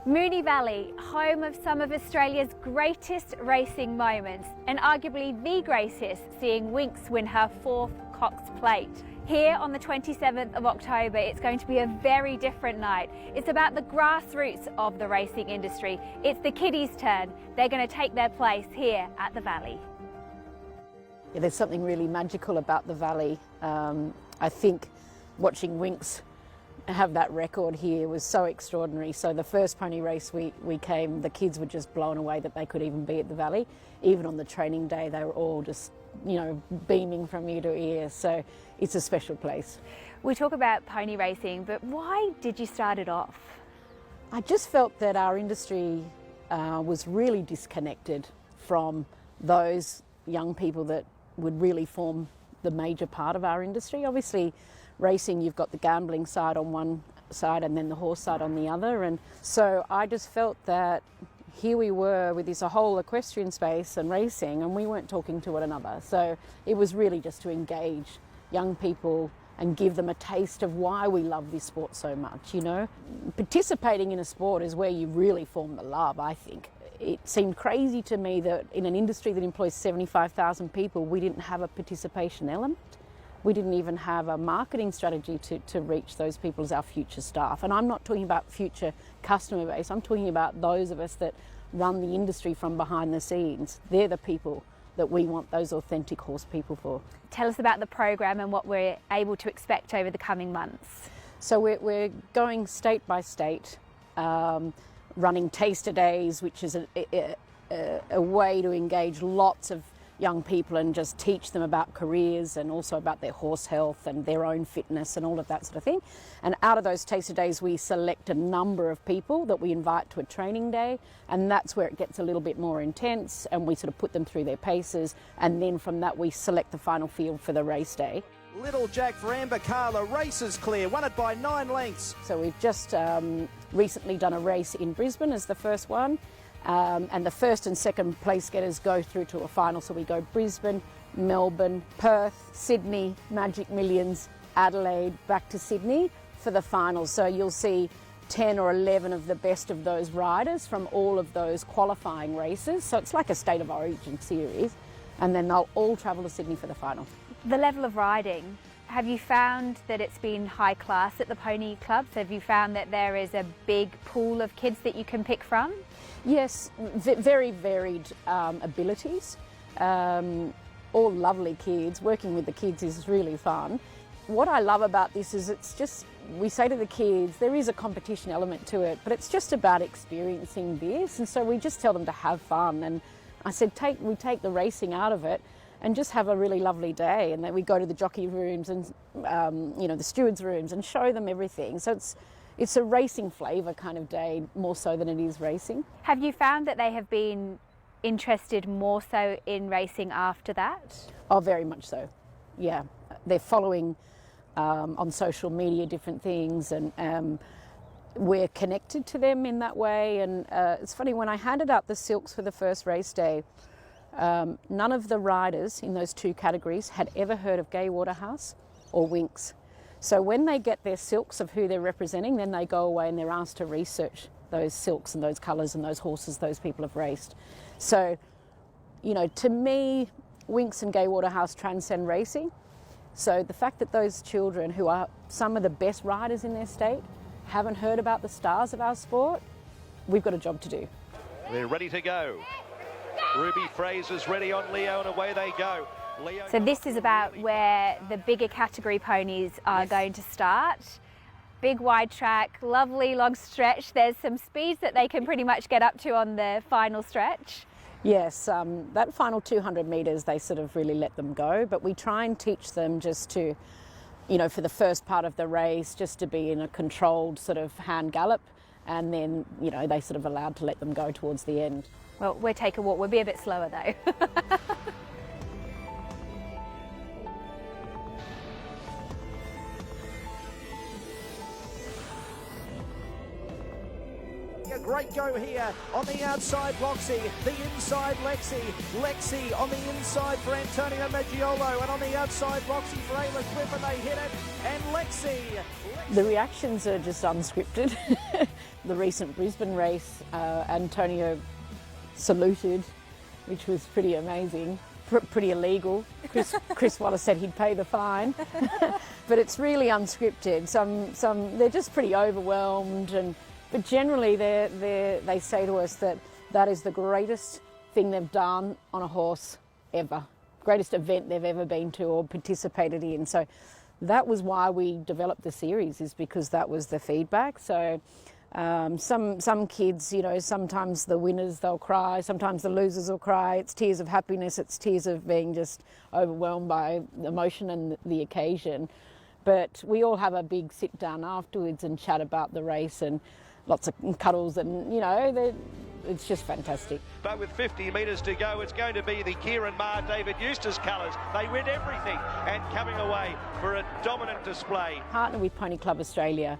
Moonee Valley, home of some of Australia's greatest racing moments, and arguably the greatest, seeing Winx win her 4th Cox Plate. Here on the 27th of October, it's going to be a very different night. It's about the grassroots of the racing industry. It's the kiddies' turn. They're going to take their place here at the Valley. Yeah, there's something really magical about the Valley. I think watching Winx have that record here was so extraordinary. So the first pony race we came, the kids were just blown away that they could even be at the Valley. Even on the training day, they were all just, you know, beaming from ear to ear. So it's a special place. We talk about pony racing, but why did you start it off? I just felt that our industry was really disconnected from those young people that would really form the major part of our industry. Obviously, racing, you've got the gambling side on one side and then the horse side on the other. And so I just felt that here we were with this whole equestrian space and racing, and we weren't talking to one another. So it was really just to engage young people and give them a taste of why we love this sport so much, you know. Participating in a sport is where you really form the love, I think. It seemed crazy to me that in an industry that employs 75,000 people, we didn't have a participation element. We didn't even have a marketing strategy to reach those people as our future staff. And I'm not talking about future customer base, I'm talking about those of us that run the industry from behind the scenes. They're the people that we want those authentic horse people for. Tell us about the program and what we're able to expect over the coming months. So we're going state by state, running taster days, which is a way to engage lots of young people and just teach them about careers and also about their horse health and their own fitness and all of that sort of thing. And out of those taster days, we select a number of people that we invite to a training day, and that's where it gets a little bit more intense, and we sort of put them through their paces, and then from that we select the final field for the race day. Little Jack for Amber Carla, races clear, won it by 9 lengths. So we've just recently done a race in Brisbane as the first one. And the first and second place getters go through to a final. So we go Brisbane, Melbourne, Perth, Sydney, Magic Millions, Adelaide, back to Sydney for the finals. So you'll see 10 or 11 of the best of those riders from all of those qualifying races. So it's like a State of Origin series. And then they'll all travel to Sydney for the final. The level of riding, have you found that it's been high class at the pony clubs? Have you found that there is a big pool of kids that you can pick from? Yes, very varied abilities, all lovely kids. Working with the kids is really fun. What I love about this is it's just, we say to the kids, there is a competition element to it, but it's just about experiencing this, and so we just tell them to have fun. And I said, we take the racing out of it and just have a really lovely day, and then we go to the jockey rooms and the stewards' rooms and show them everything. So it's a racing flavour kind of day, more so than it is racing. Have you found that they have been interested more so in racing after that? Oh, very much so, yeah. They're following on social media different things, and we're connected to them in that way. And it's funny, when I handed out the silks for the first race day, none of the riders in those two categories had ever heard of Gay Waterhouse or Winx. So when they get their silks of who they're representing, then they go away and they're asked to research those silks and those colours and those horses those people have raced. So, you know, to me, Winx and Gay Waterhouse transcend racing. So the fact that those children, who are some of the best riders in their state, haven't heard about the stars of our sport, we've got a job to do. They're ready to go. Ruby Fraser's ready on Leo, and away they go. So this is about where the bigger category ponies are going to start. Big wide track, lovely long stretch. There's some speeds that they can pretty much get up to on the final stretch. Yes, that final 200 metres they sort of really let them go, but we try and teach them just to, you know, for the first part of the race, just to be in a controlled sort of hand gallop, and then, you know, they sort of allowed to let them go towards the end. Well, we'll take a walk. We'll be a bit slower though. A great go here on the outside, Loxy, the inside, Lexi on the inside for Antonio Maggiolo, and on the outside, Loxy for Ayla Cliff, and they hit it, and Lexi. The reactions are just unscripted. the recent Brisbane race, Antonio saluted, which was pretty amazing, pretty illegal. Chris Wallace said he'd pay the fine, but it's really unscripted. They're just pretty overwhelmed, but generally they say to us that is the greatest thing they've done on a horse ever, greatest event they've ever been to or participated in. So that was why we developed the series, is because that was the feedback. So some kids, you know, sometimes the winners, they'll cry, sometimes the losers will cry. It's tears of happiness, it's tears of being just overwhelmed by emotion and the occasion. But we all have a big sit down afterwards and chat about the race, and lots of cuddles, and you know, it's just fantastic. But with 50 metres to go, it's going to be the Kieran Maher, David Eustace colours. They win everything and coming away for a dominant display. Partner with Pony Club Australia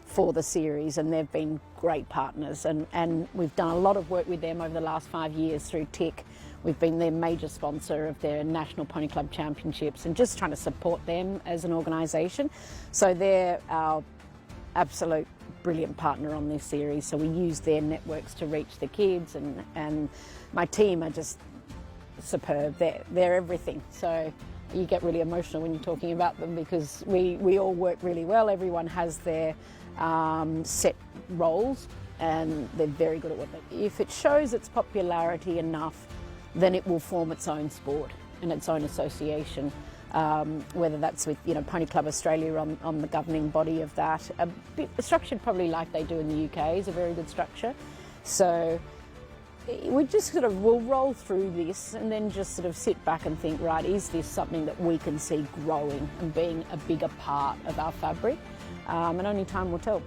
for the series, and they've been great partners, and we've done a lot of work with them over the last 5 years through TIC. We've been their major sponsor of their National Pony Club Championships and just trying to support them as an organisation. So they're our absolute brilliant partner on this series, so we use their networks to reach the kids, and my team are just superb. They're everything. So you get really emotional when you're talking about them, because we all work really well. Everyone has their set roles, and they're very good at what they do. If it shows its popularity enough, then it will form its own sport and its own association. Whether that's with, you know, Pony Club Australia on the governing body of that, a bit structured probably like they do in the UK, is a very good structure. So we just we'll roll through this and then just sort of sit back and think, right, is this something that we can see growing and being a bigger part of our fabric? And only time will tell.